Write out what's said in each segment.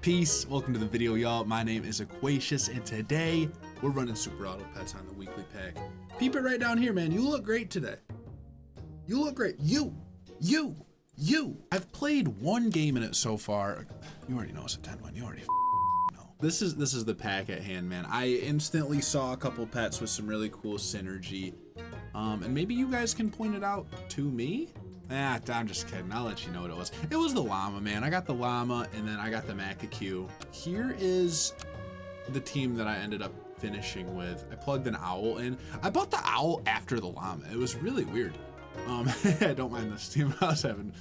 Peace, welcome to the video, y'all. My name is Aquatius, and today we're running Super Auto Pets on the weekly pack. Peep it right down here, man. You look great today. You look great. You. I've played one game in it so far. You already know it's a 10-1. You already know. This is the pack at hand, man. I instantly saw a couple pets with some really cool synergy. And maybe you guys can point it out to me. I'm just kidding. I'll let you know what it was. It was the llama, man. I got the llama, and then I got the Macaque. Here is the team that I ended up finishing with. I plugged an owl in. I bought the owl after the llama. It was really weird. I don't mind this team. I was having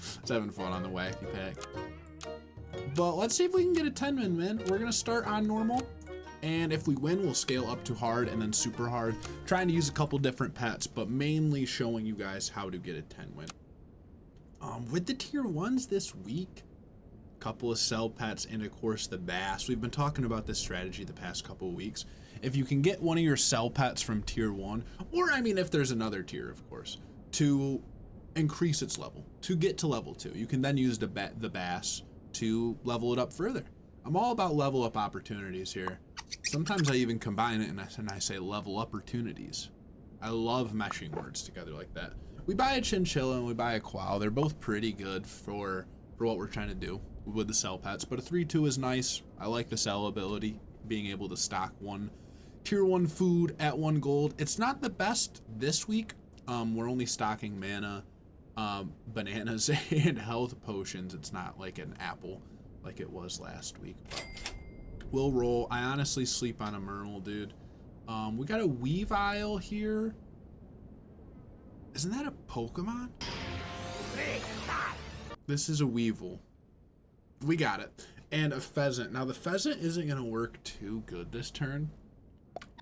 fun on the wacky pack. But let's see if we can get a 10-win, man. We're gonna start on normal, and if we win, we'll scale up to hard and then super hard. Trying to use a couple different pets, but mainly showing you guys how to get a 10-win. With the tier 1s this week, a couple of cell pets, and of course the bass. We've been talking about this strategy the past couple of weeks. If you can get one of your cell pets from tier 1, or I mean if there's another tier, of course, to increase its level, to get to level 2, you can then use the bass to level it up further. I'm all about level up opportunities here. Sometimes I even combine it and I say level opportunities. I love meshing words together like that. We buy a chinchilla and we buy a quail. They're both pretty good for what we're trying to do with the cell pets, but a 3-2 is nice. I like the cell ability, being able to stock one tier 1 food at 1 gold. It's not the best this week. We're only stocking mana, bananas, and health potions. It's not like an apple like it was last week, but we'll roll. I honestly sleep on a Myrtle, dude. We got a Weavile here. Isn't that a Pokemon? This is a Weevil. We got it. And a pheasant. Now the pheasant isn't gonna work too good this turn.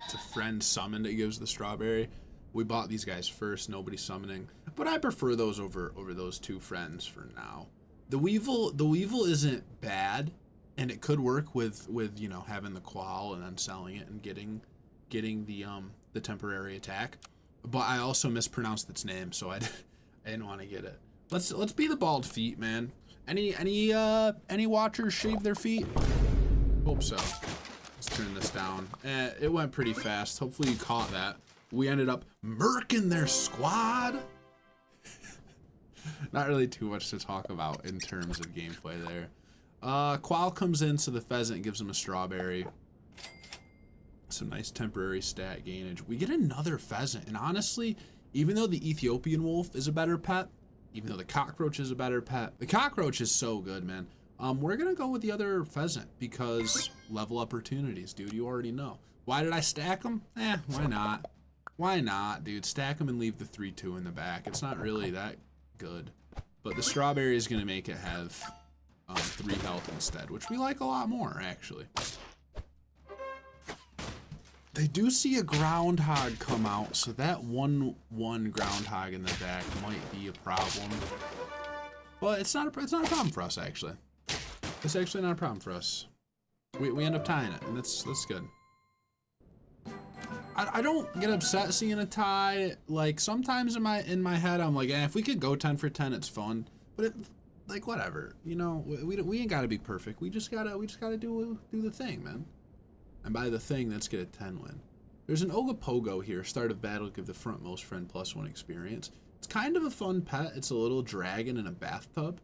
It's a friend summon that gives the strawberry. We bought these guys first, nobody summoning. But I prefer those over those two friends for now. The Weevil isn't bad, and it could work with you know, having the qual and then selling it and getting the temporary attack. But I also mispronounced its name, so I didn't want to get it. Let's be the bald feet, man. Any watchers shave their feet? Hope so. Let's turn this down. It went pretty fast. Hopefully you caught that. We ended up murking their squad. Not really too much to talk about in terms of gameplay there. Qual comes in, so the pheasant gives him a strawberry. Some nice temporary stat gainage. We get another pheasant, and honestly, even though the Ethiopian wolf is a better pet, even though the cockroach is a better pet, the cockroach is so good, man. We're gonna go with the other pheasant because level opportunities, dude. You already know. Why did I stack them? Why not? Why not, dude? Stack them and leave the 3-2 in the back. It's not really that good, but the strawberry is gonna make it have 3 health instead, which we like a lot more, actually. They do see a groundhog come out, so that 1-1 groundhog in the back might be a problem. But it's not a problem for us, actually. It's actually not a problem for us. We end up tying it, and that's good. I don't get upset seeing a tie. Like sometimes in my head I'm like, if we could go 10 for 10, it's fun. But like whatever, you know, we ain't gotta be perfect. We just gotta do the thing, man. And by the thing, let's get a 10-win. There's an Ogopogo here. Start of battle, give the frontmost friend +1 experience. It's kind of a fun pet. It's a little dragon in a bathtub.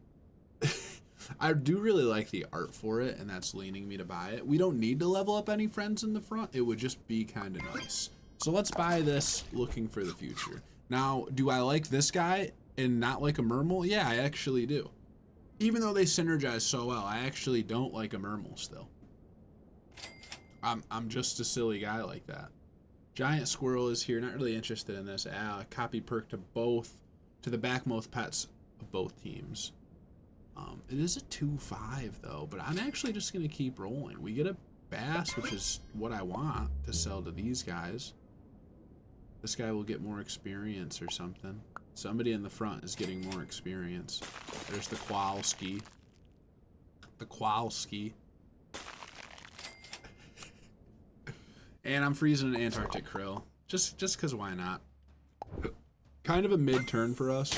I do really like the art for it, and that's leaning me to buy it. We don't need to level up any friends in the front. It would just be kind of nice. So let's buy this looking for the future. Now, do I like this guy and not like a Mermal? Yeah, I actually do. Even though they synergize so well, I actually don't like a Mermal still. I'm just a silly guy like that. Giant squirrel is here. Not really interested in this. Copy perk to the backmost pets of both teams. It is a 2-5 though, but I'm actually just gonna keep rolling. We get a bass, which is what I want to sell to these guys. This guy will get more experience or something. Somebody in the front is getting more experience. There's the Kowalski. The Kowalski. And I'm freezing an Antarctic krill. Just cause why not? Kind of a mid-turn for us.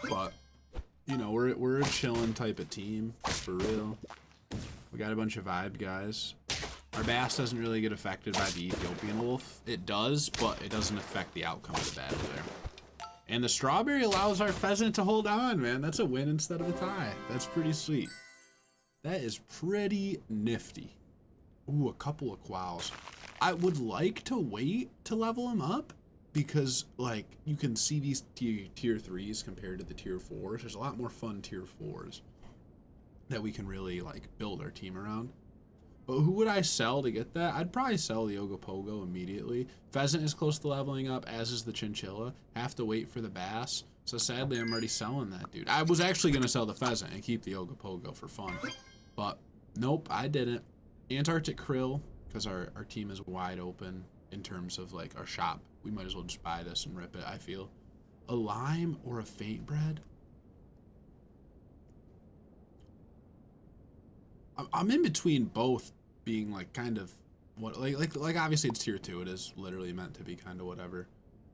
But you know, we're a chillin' type of team, for real. We got a bunch of vibe guys. Our bass doesn't really get affected by the Ethiopian wolf. It does, but it doesn't affect the outcome of the battle there. And the strawberry allows our pheasant to hold on, man. That's a win instead of a tie. That's pretty sweet. That is pretty nifty. Ooh, a couple of quals. I would like to wait to level them up because, like, you can see these tier 3s compared to the tier 4s. There's a lot more fun tier 4s that we can really, like, build our team around. But who would I sell to get that? I'd probably sell the Ogopogo immediately. Pheasant is close to leveling up, as is the Chinchilla. Have to wait for the bass. So sadly, I'm already selling that, dude. I was actually going to sell the pheasant and keep the Ogopogo for fun. But nope, I didn't. Antarctic krill, because our team is wide open in terms of, like, our shop. We might as well just buy this and rip it, I feel. A lime or a faint bread? I'm in between both being, like, kind of what, like obviously it's tier 2. It is literally meant to be kind of whatever.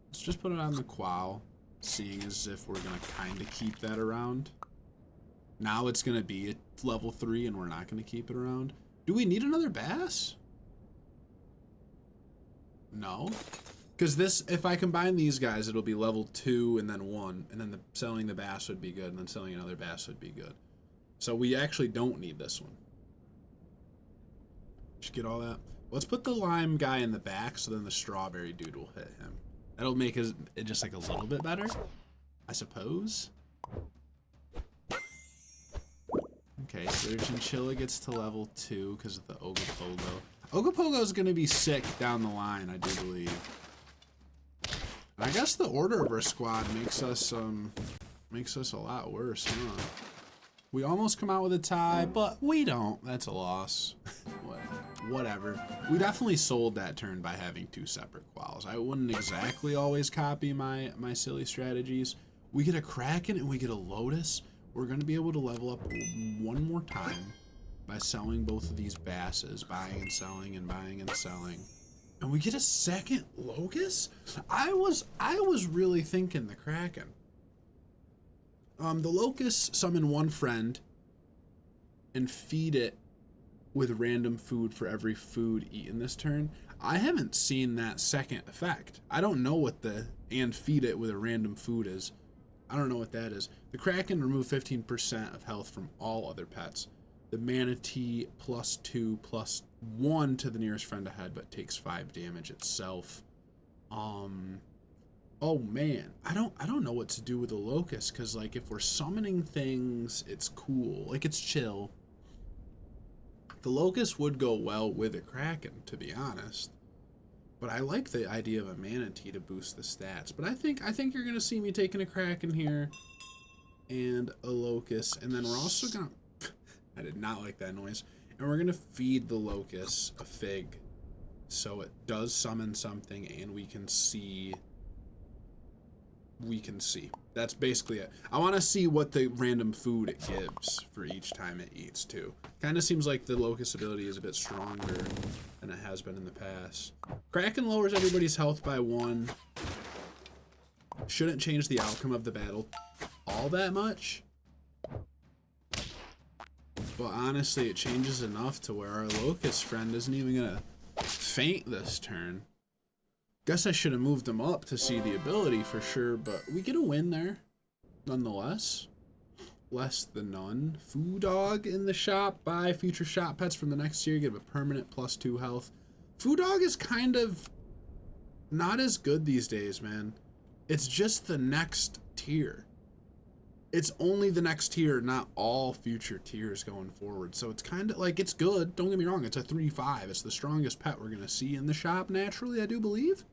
Let's just put it on the qual, seeing as if we're gonna kind of keep that around. Now it's gonna be at level 3 and we're not gonna keep it around. Do we need another bass? No, because this, if I combine these guys, it'll be level 2 and then 1, and then selling the bass would be good, and then selling another bass would be good. So we actually don't need this one. Just get all that. Let's put the lime guy in the back, so then the strawberry dude will hit him. That'll make it just like a little bit better, I suppose. Okay, so their Chinchilla gets to level 2 because of the Ogopogo. Ogopogo is going to be sick down the line, I do believe. And I guess the order of our squad makes us a lot worse, huh? We almost come out with a tie, but we don't. That's a loss. Whatever. We definitely sold that turn by having 2 separate quals. I wouldn't exactly always copy my silly strategies. We get a Kraken and we get a Lotus. We're going to be able to level up one more time by selling both of these basses, buying and selling and buying and selling. And we get a second Locust? I was really thinking the Kraken. The Locust summon one friend and feed it with random food for every food eaten this turn. I haven't seen that second effect. I don't know what the and feed it with a random food is. I don't know what that is. The Kraken remove 15% of health from all other pets. The Manatee +2/+1 to the nearest friend ahead, but takes 5 damage itself. Oh man, I don't know what to do with the Locust, because, like, if we're summoning things, it's cool. Like, it's chill. The Locust would go well with a Kraken, to be honest. But I like the idea of a Manatee to boost the stats. But I think you're gonna see me taking a Kraken here and a Locust, and then we're also gonna I did not like that noise. And we're gonna feed the Locust a fig, so it does summon something and we can see. That's basically it. I want to see what the random food it gives for each time it eats too. Kind of seems like the Locust ability is a bit stronger than it has been in the past. Kraken lowers everybody's health by 1. Shouldn't change the outcome of the battle all that much. But honestly, it changes enough to where our Locust friend isn't even gonna faint this turn. Guess I should have moved them up to see the ability for sure, but we get a win there, nonetheless. Less than none. Food Dog in the shop. Buy future shop pets from the next tier. Give a permanent +2 health. Food Dog is kind of not as good these days, man. It's just the next tier. It's only the next tier, not all future tiers going forward. So it's kind of like, it's good. Don't get me wrong. It's a 3/5. It's the strongest pet we're going to see in the shop naturally, I do believe.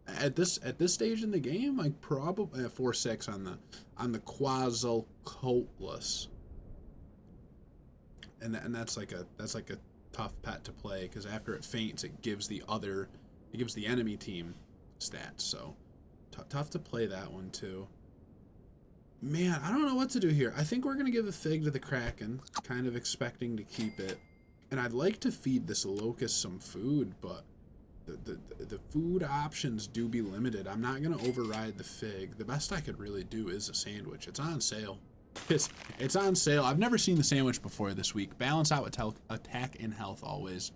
At this stage in the game, like probably at 4/6 on the Quetzalcoatlus. And that's like a tough pet to play, because after it faints, it gives the enemy team stats. So tough to play that one too. Man, I don't know what to do here. I think we're going to give a fig to the Kraken, kind of expecting to keep it. And I'd like to feed this Locust some food, but the food options do be limited. I'm not going to override the fig. The best I could really do is a sandwich. It's on sale. It's on sale. I've never seen the sandwich before this week. Balance out with attack and health always.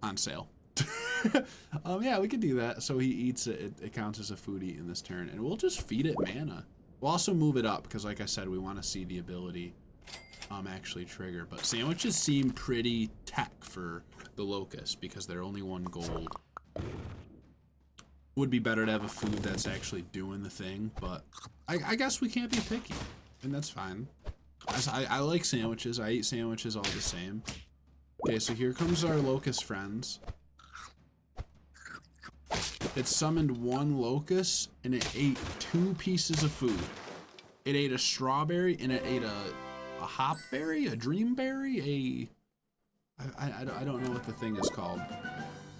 On sale. Yeah, we could do that. So he eats it. It counts as a food eaten this turn. And we'll just feed it mana. We'll also move it up because, like I said, we want to see the ability actually trigger. But sandwiches seem pretty tech for the Locust because they're only 1 gold. Would be better to have a food that's actually doing the thing, but I guess we can't be picky, and that's fine. I like sandwiches. I eat sandwiches all the same. Okay, so here comes our Locust friends. It summoned 1 Locust, and it ate 2 pieces of food. It ate a strawberry, and it ate a hopberry, a dreamberry, I don't know what the thing is called.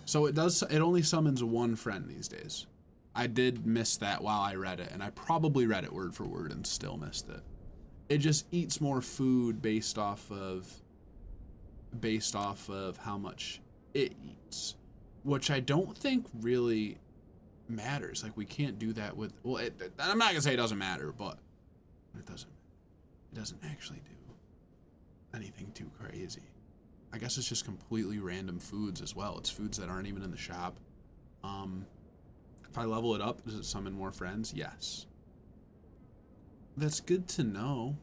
So it only summons 1 friend these days. I did miss that while I read it, and I probably read it word for word and still missed it. It just eats more food based off of how much it eats, which I don't think really matters. Like, we can't do that with, well, I'm not gonna say it doesn't matter, but it doesn't actually do anything too crazy. I guess it's just completely random foods as well. It's foods that aren't even in the shop. If I level it up, does it summon more friends? Yes. That's good to know.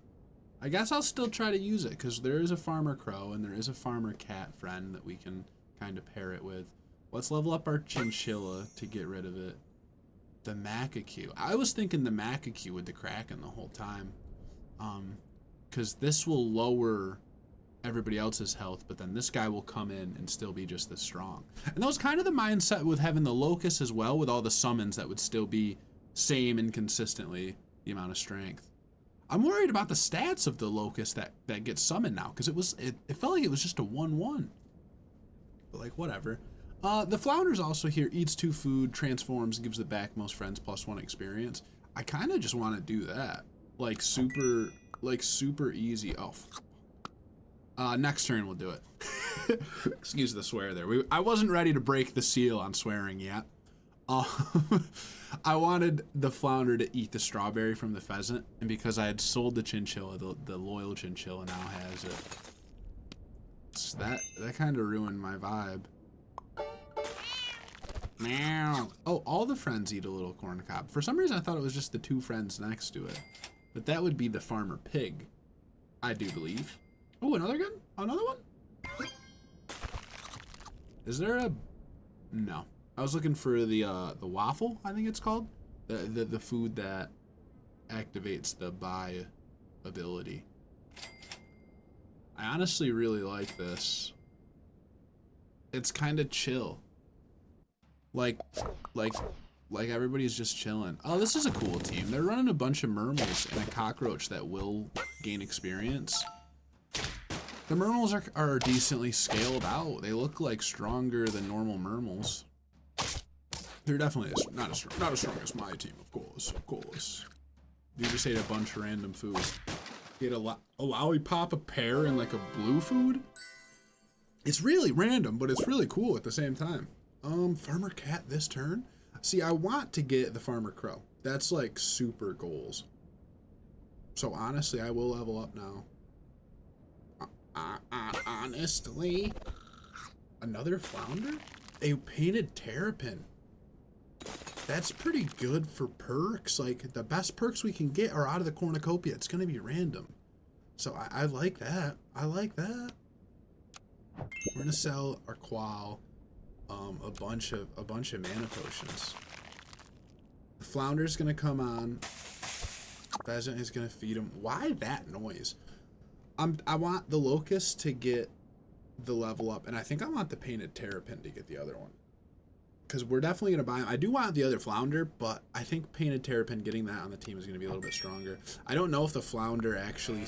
I guess I'll still try to use it because there is a farmer crow and there is a farmer cat friend that we can kind of pair it with. Let's level up our chinchilla to get rid of it. The macaque. I was thinking the macaque with the kraken the whole time. Because this will lower everybody else's health, but then this guy will come in and still be just as strong. And that was kind of the mindset with having the Locust as well, with all the summons that would still be same and consistently the amount of strength. I'm worried about the stats of the Locust that gets summoned now, because it felt like it was just a 1/1. But like, whatever. The Flounder's also here, eats 2 food, transforms, gives it back most friends +1 experience. I kind of just want to do that. Like super easy. Oh, next turn we'll do it. Excuse the swear there. I wasn't ready to break the seal on swearing yet. I wanted the Flounder to eat the strawberry from the pheasant, and because I had sold the chinchilla, the loyal chinchilla now has it. So that kind of ruined my vibe. Meow. Oh, all the friends eat a little corn cob. For some reason, I thought it was just the 2 friends next to it, but that would be the farmer pig, I do believe. Oh, another gun? Another one? Is there a... No. I was looking for the waffle, I think it's called. The food that activates the buy ability. I honestly really like this. It's kind of chill. Like everybody's just chilling. Oh, this is a cool team. They're running a bunch of mermals and a cockroach that will gain experience. The mermals are decently scaled out. They look like stronger than normal mermals. They're definitely not as strong as my team, of course. You just ate a bunch of random food. You ate a lollipop, a pear, and like a blue food. It's really random, but it's really cool at the same time. Farmer cat this turn. See, I want to get the farmer crow. That's like super goals. So honestly, I will level up now. Honestly, another flounder? A painted terrapin. That's pretty good for perks. Like, the best perks we can get are out of the cornucopia. It's gonna be random. So I like that. I like that. We're gonna sell our qual a bunch of mana potions. The flounder's gonna come on. Pheasant is gonna feed him. Why that noise? I want the locust to get the level up, and I think I want the painted terrapin to get the other one. Because we're definitely going to buy him. I do want the other flounder, but I think painted terrapin, getting that on the team is going to be a little bit stronger. I don't know if the flounder actually...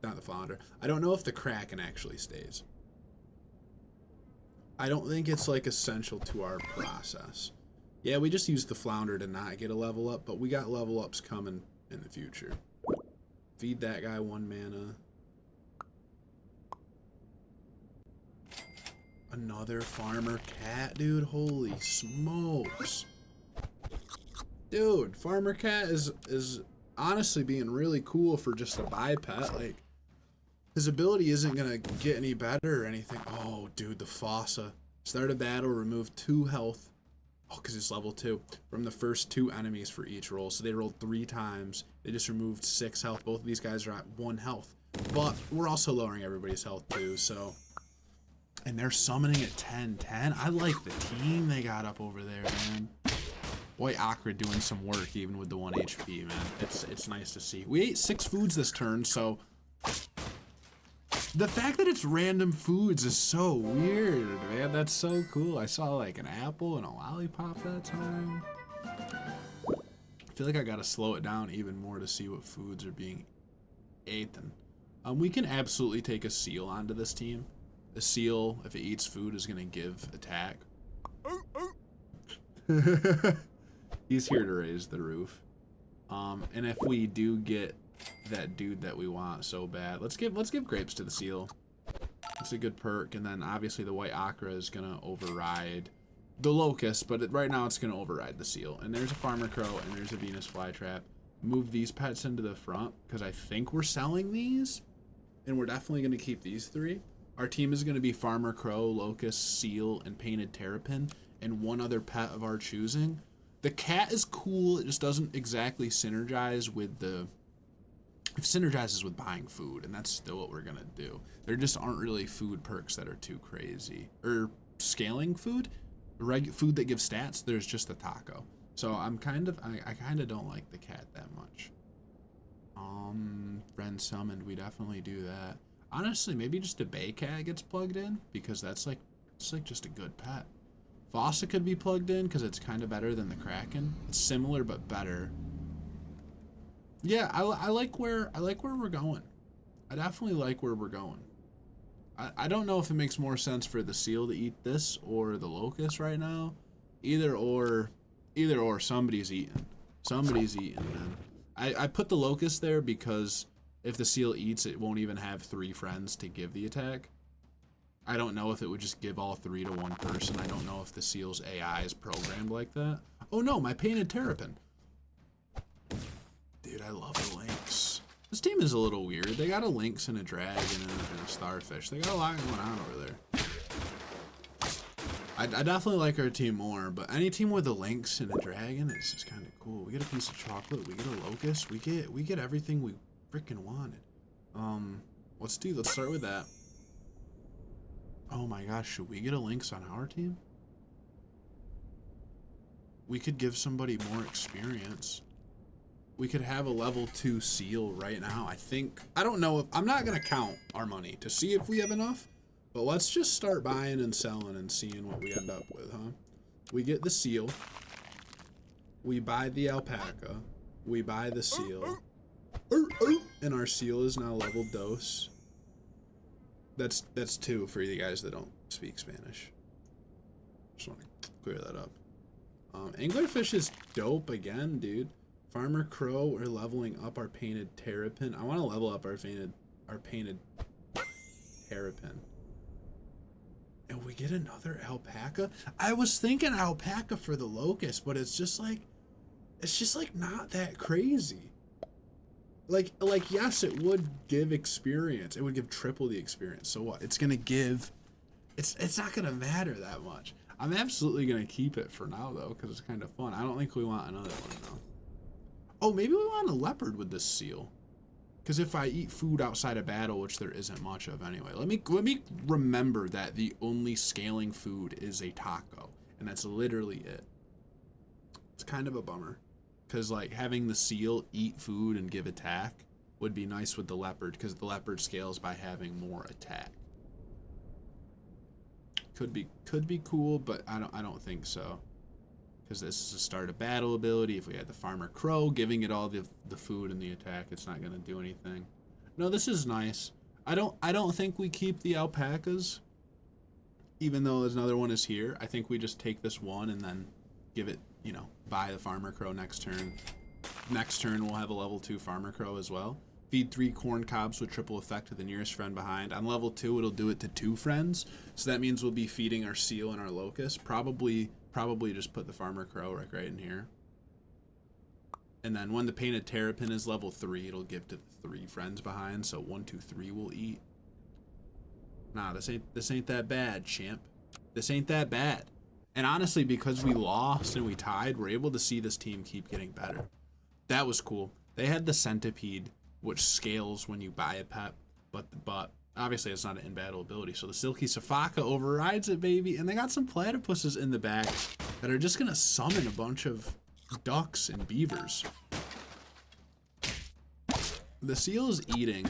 Not the flounder. I don't know if the kraken actually stays. I don't think it's like essential to our process. Yeah, we just used the flounder to not get a level up, but we got level ups coming in the future. Feed that guy 1 mana. Another farmer cat, dude. Holy smokes. Dude, farmer cat is honestly being really cool for just a biped. Like, his ability isn't gonna get any better or anything. Oh, dude, the Fossa. Start a battle, remove 2 health. Oh, because it's level 2. From the first 2 enemies for each roll. So they rolled 3 times. They just removed 6 health. Both of these guys are at 1 health. But we're also lowering everybody's health too, so. And they're summoning at 10-10. I like the team they got up over there, man. Boy, Akra doing some work even with the 1 HP, man. It's nice to see. We ate 6 foods this turn, so the fact that it's random foods is so weird, man. That's so cool. I saw like an apple and a lollipop that time. I feel like I gotta slow it down even more to see what foods are being eaten. We can absolutely take a seal onto this team. The seal, if it eats food, is gonna give attack. He's here to raise the roof. And if we do get that dude that we want so bad, let's give grapes to the seal. It's a good perk, and then obviously the white Akra is gonna override the locust, but right now it's gonna override the seal. And there's a farmer crow, and there's a Venus flytrap. Move these pets into the front because I think we're selling these, and we're definitely gonna keep these 3. Our team is gonna be farmer crow, locust, seal, and painted terrapin, and 1 other pet of our choosing. The cat is cool. It just doesn't exactly synergize with the. It synergizes with buying food, and that's still what we're gonna do. There just aren't really food perks that are too crazy. Or scaling food, food that gives stats. There's just the taco. So I kind of don't like the cat that much. Friend summoned. We definitely do that. Honestly, maybe just a bay cat gets plugged in because it's like just a good pet. Fossa could be plugged in because it's kind of better than the Kraken. It's similar but better. Yeah, I like where we're going. I definitely like where we're going. I don't know if it makes more sense for the seal to eat this or the locust right now. Either or somebody's eating. Somebody's eating, man. I put the locust there because if the seal eats, it won't even have 3 friends to give the attack. I don't know if it would just give all 3 to 1 person. I don't know if the seal's AI is programmed like that. Oh no, my painted terrapin. Dude, I love the lynx. This team is a little weird. They got a lynx and a dragon and a starfish. They got a lot going on over there. I definitely like our team more, but any team with a lynx and a dragon is just kind of cool. We get a piece of chocolate. We get a locust. We get everything we freaking wanted. Let's start with that. Oh my gosh, should we get a lynx on our team? We could give somebody more experience. We could have a level 2 seal right now. I don't know if, I'm not gonna count our money to see if we have enough, but let's just start buying and selling and seeing what we end up with, huh? We get the seal. We buy the alpaca. We buy the seal. And our seal is now level dose. That's 2 for you guys that don't speak Spanish. Just want to clear that up. Anglerfish is dope again, dude. Farmer crow, we're leveling up our painted terrapin. I want to level up our painted terrapin. And we get another alpaca. I was thinking alpaca for the locust, but it's just like not that crazy. Like yes, it would give experience. It would give triple the experience. So what? It's gonna give. It's not gonna matter that much. I'm absolutely gonna keep it for now though, because it's kind of fun. I don't think we want another one though. Oh, maybe we want a leopard with this seal. Because if I eat food outside of battle, which there isn't much of anyway, let me remember that the only scaling food is a taco, and that's literally it. It's kind of a bummer. Because like having the seal eat food and give attack would be nice with the leopard, because the leopard scales by having more attack. Could be cool, but I don't think so. Because this is a start of battle ability. If we had the farmer crow giving it all the food and the attack, it's not gonna do anything. No, this is nice. I don't think we keep the alpacas, even though there's another one is here. I think we just take this one and then give it, buy the farmer crow next turn. Next turn we'll have a level 2 farmer crow as well. Feed 3 corn cobs with triple effect to the nearest friend behind. On level 2 it'll do it to 2 friends. So that means we'll be feeding our seal and our locust. Probably just put the farmer crow right in here. And then when the painted terrapin is level 3, it'll give to the 3 friends behind. So 1, 2, 3 will eat. Nah, this ain't that bad, champ. This ain't that bad. And honestly, because we lost and we tied, we're able to see this team keep getting better. That was cool. They had the centipede, which scales when you buy a pet, but obviously it's not an in-battle ability. So the Silky Safaka overrides it, baby. And they got some platypuses in the back that are just gonna summon a bunch of ducks and beavers. The seal is eating,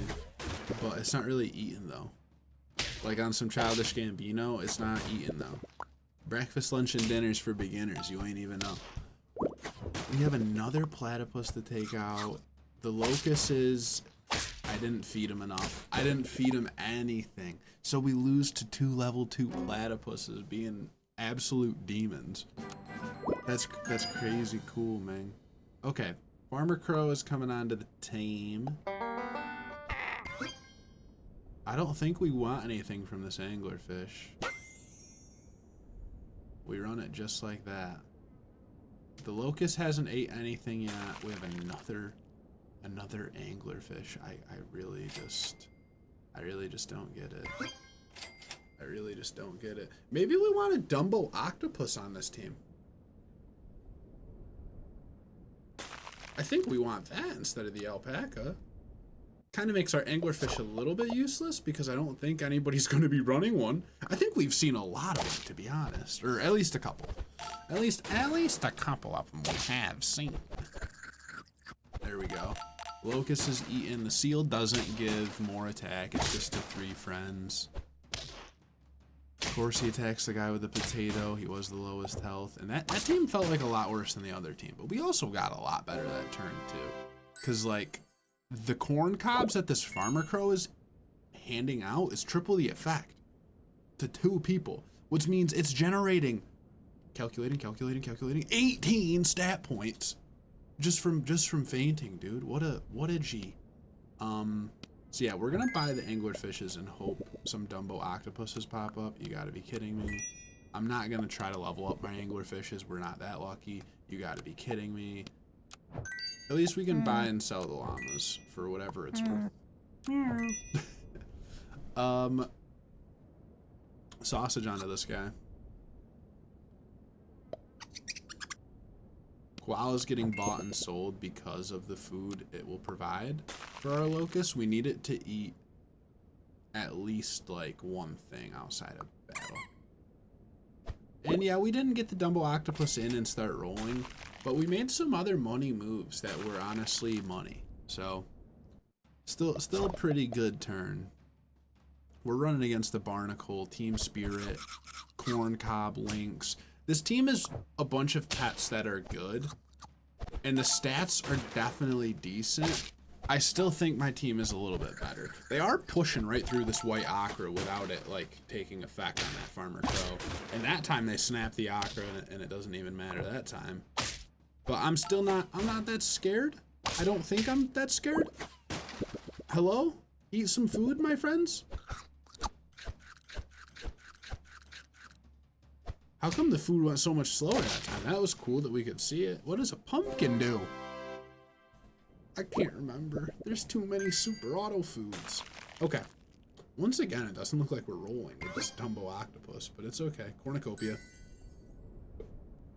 but it's not really eating though. Like on some Childish Gambino, it's not eating though. Breakfast, lunch, and dinners for beginners. You ain't even know. We have another platypus to take out. The locusts, I didn't feed him enough. I didn't feed him anything. So we lose to 2 level 2 platypuses being absolute demons. That's crazy cool, man. Okay, Farmer Crow is coming onto the team. I don't think we want anything from this anglerfish. We run it just like that. The locust hasn't ate anything yet. We have another anglerfish. I really just don't get it. I really just don't get it. Maybe we want a Dumbo octopus on this team. I think we want that instead of the alpaca. Kind of makes our anglerfish a little bit useless because I don't think anybody's going to be running one. I think we've seen a lot of them, to be honest, or at least a couple. At least a couple of them we have seen. There we go. Locust is eaten. The seal doesn't give more attack. It's just to 3 friends. Of course, he attacks the guy with the potato. He was the lowest health, and that team felt like a lot worse than the other team. But we also got a lot better that turn too, because like. The corn cobs that this Farmer Crow is handing out is triple the effect to 2 people, which means it's generating, calculating, 18 stat points just from fainting, dude. What a G. So yeah, we're gonna buy the anglerfishes and hope some Dumbo octopuses pop up. You gotta be kidding me. I'm not gonna try to level up my anglerfishes. We're not that lucky. You gotta be kidding me. At least we can buy and sell the llamas for whatever it's worth. Sausage onto this guy. Koala's getting bought and sold because of the food it will provide for our locusts. We need it to eat at least like 1 thing outside of battle. And yeah, we didn't get the Dumbo octopus in and start rolling, but we made some other money moves that were honestly money. So still a pretty good turn. We're running against the Barnacle, Team Spirit, Corn Cob, Lynx. This team is a bunch of pets that are good, and the stats are definitely decent. I still think my team is a little bit better. They are pushing right through this white ochre without it like taking effect on that Farmer Crow. And that time they snap the ochre and it doesn't even matter that time. But I'm not that scared. I don't think I'm that scared. Hello? Eat some food, my friends? How come the food went so much slower that time? That was cool that we could see it. What does a pumpkin do? I can't remember. There's too many super auto foods. Okay. Once again, it doesn't look like we're rolling with this Dumbo octopus, but it's okay. Cornucopia.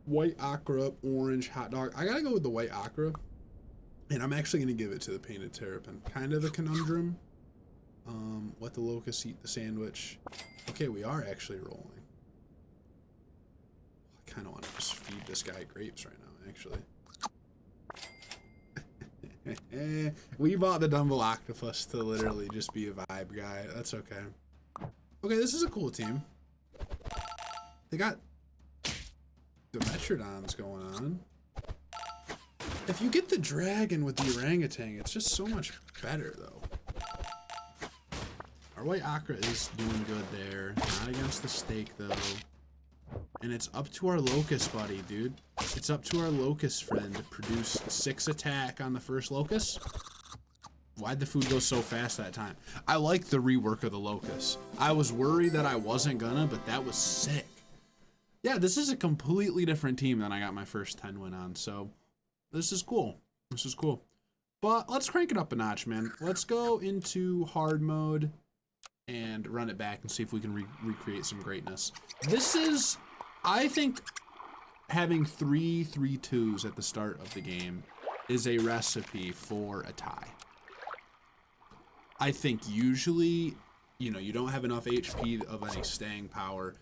White ochre, orange, hot dog. I gotta go with the white ochre. And I'm actually gonna give it to the painted terrapin. Kind of the conundrum. Let the locust eat the sandwich. Okay, we are actually rolling. I kind of want to just feed this guy grapes right now, actually. We bought the Dumbo octopus to literally just be a vibe guy. That's okay. Okay, this is a cool team. They got Dimetrodons going on. If you get the dragon with the orangutan, it's just so much better, though. Our white ochre is doing good there. Not against the stake, though. And it's up to our locust buddy, dude. It's up to our locust friend to produce 6 attack on the first locust. Why'd the food go so fast that time? I like the rework of the locust. I was worried that I wasn't gonna, but that was sick. Yeah, this is a completely different team than I got my first 10 win on, so this is cool. This is cool. But let's crank it up a notch, man. Let's go into hard mode and run it back and see if we can recreate some greatness. This is, I think, having 3-3-2s at the start of the game is a recipe for a tie. I think usually, you know, you don't have enough HP of any staying power.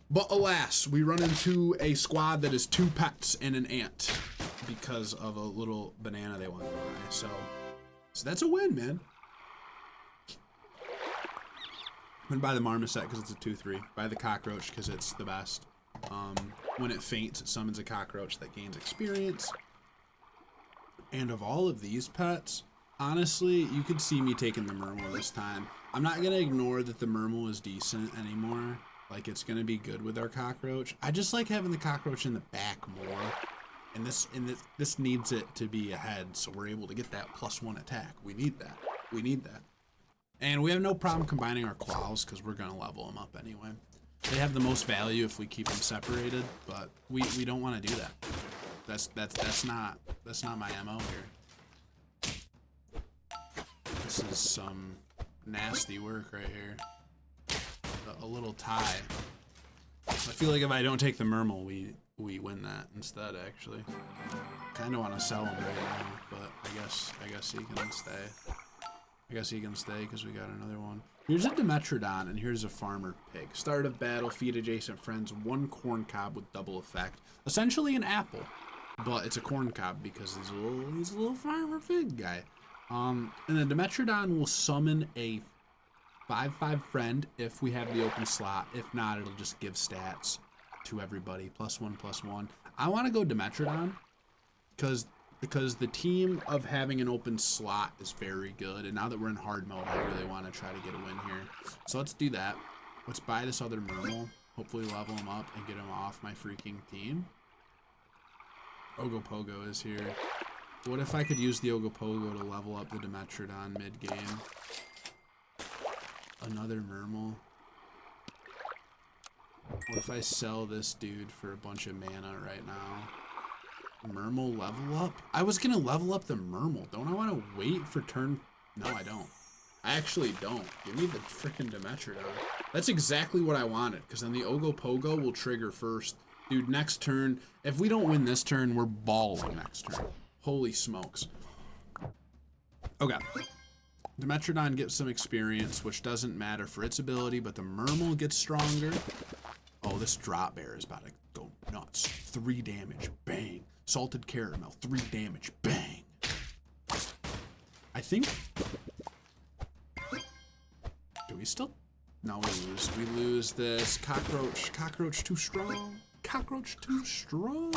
But alas, we run into a squad that is 2 pets and an ant because of a little banana they want to buy. So that's a win, man. I'm gonna buy the marmoset because it's a 2-3. Buy the cockroach because it's the best. When it faints, it summons a cockroach that gains experience. And of all of these pets, honestly, you could see me taking the Mermal this time. I'm not gonna ignore that the Mermal is decent anymore. Like, it's gonna be good with our cockroach. I just like having the cockroach in the back more. And this needs it to be ahead, so we're able to get that +1 attack. We need that. We need that. And we have no problem combining our claws because we're gonna level them up anyway. They have the most value if we keep them separated, but we don't want to do that. That's not my MO here. This is some nasty work right here. A little tie. I feel like if I don't take the Mermal, we win that instead. Actually, kind of want to sell him right now, but I guess he can stay. I guess he can stay because we got another one. Here's a Dimetrodon and here's a Farmer Pig. Start of battle, feed adjacent friends, 1 corn cob with double effect. Essentially an apple, but it's a corn cob because he's a little Farmer Pig guy. And the Dimetrodon will summon a 5/5 friend if we have the open slot. If not, it'll just give stats to everybody. +1/+1. I want to go Dimetrodon because the team of having an open slot is very good, and now that we're in hard mode, I really want to try to get a win here. So let's do that. Let's buy this other Mermal, hopefully level him up and get him off my freaking team. Ogopogo is here. What if I could use the Ogopogo to level up the Dimetrodon mid-game? Another Mermal. What if I sell this dude for a bunch of mana right now? Mermal level up? I was gonna level up the Mermal. Don't I want to wait for turn? No, I don't. I actually don't. Give me the freaking Dimetrodon. That's exactly what I wanted, because then the Ogopogo will trigger first. Dude, next turn, if we don't win this turn, we're balling next turn. Holy smokes. Okay. Dimetrodon gets some experience, which doesn't matter for its ability, but the Mermal gets stronger. Oh, this drop bear is about to go nuts. 3 damage, bang. Salted caramel, 3 damage, bang. I think. Do we still? No, we lose. We lose this cockroach. Cockroach too strong. Cockroach too strong.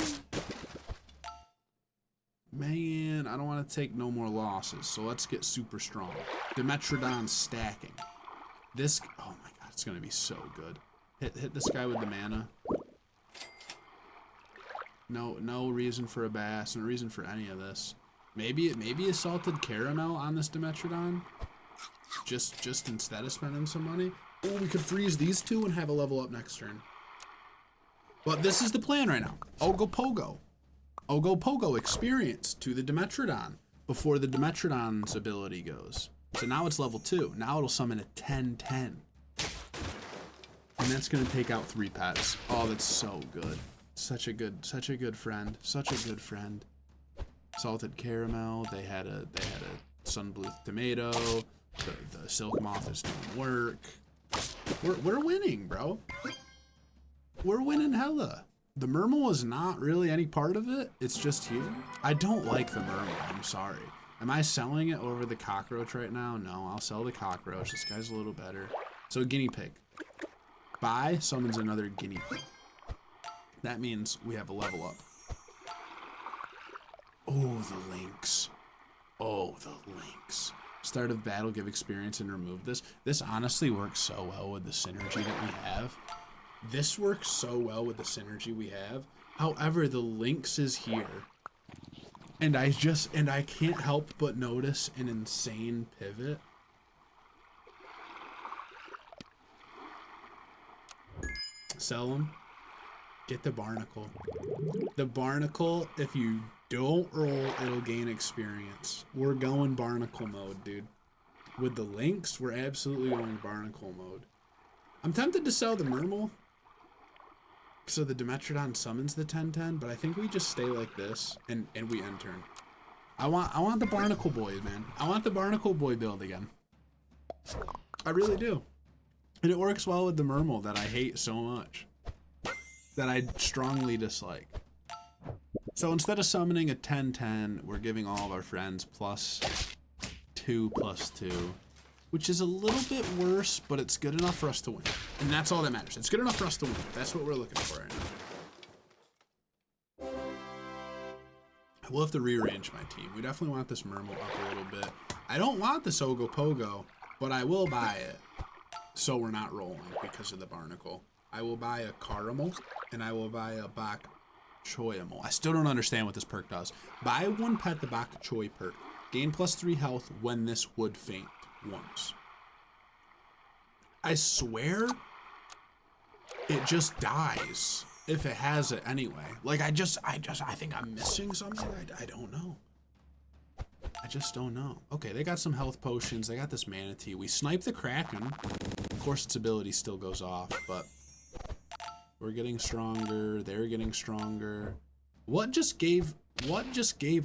Man, I don't want to take no more losses, so let's get super strong. Dimetrodon stacking. This, oh my god, it's gonna be so good. Hit this guy with the mana. No reason for a bass, no reason for any of this. Maybe a salted caramel on this Dimetrodon. Just instead of spending some money. Oh, we could freeze these two and have a level up next turn. But this is the plan right now. Ogopogo. Ogopogo experience to the Dimetrodon before the Dimetrodon's ability goes. So now it's level 2. Now it'll summon a 10/10. And that's gonna take out 3 pets. Oh, that's so good. Such a good friend. Such a good friend. Salted caramel. They had a sunblue tomato. The silk moth is doing work. We're winning, bro. We're winning hella. The Mermal is not really any part of it. It's just here. I don't like the Mermal. I'm sorry. Am I selling it over the cockroach right now? No, I'll sell the cockroach. This guy's a little better. So guinea pig. Buy summons another guinea pig. That means we have a level up. Oh, the lynx. Oh, the lynx. Start of battle, give experience, and remove this. This honestly works so well with the synergy that we have. This works so well with the synergy we have. However, the lynx is here. And I can't help but notice an insane pivot. Sell him. Get the barnacle. The barnacle, if you don't roll, it'll gain experience. We're going barnacle mode, dude. With the links, we're absolutely going barnacle mode. I'm tempted to sell the Mermal, so the Dimetrodon summons the 10-10, but I think we just stay like this and we end turn. I want the barnacle boy, man. I want the barnacle boy build again. I really do. And it works well with the Mermal that I hate so much. That I strongly dislike. So instead of summoning a 10-10, we're giving all of our friends +2/+2, which is a little bit worse, but it's good enough for us to win. And that's all that matters. It's good enough for us to win. That's what we're looking for right now. I will have to rearrange my team. We definitely want this Mermal up a little bit. I don't want this Ogopogo, but I will buy it. So we're not rolling because of the barnacle. I will buy a Caramel, and I will buy a Bok Choyamel. I still don't understand what this perk does. Buy one pet, the Bok Choy perk. Gain +3 health when this would faint once. I swear it just dies if it has it anyway. Like, I think I'm missing something. I don't know. I just don't know. Okay, they got some health potions. They got this Manatee. We snipe the Kraken. Of course, its ability still goes off, but we're getting stronger. They're getting stronger. What just gave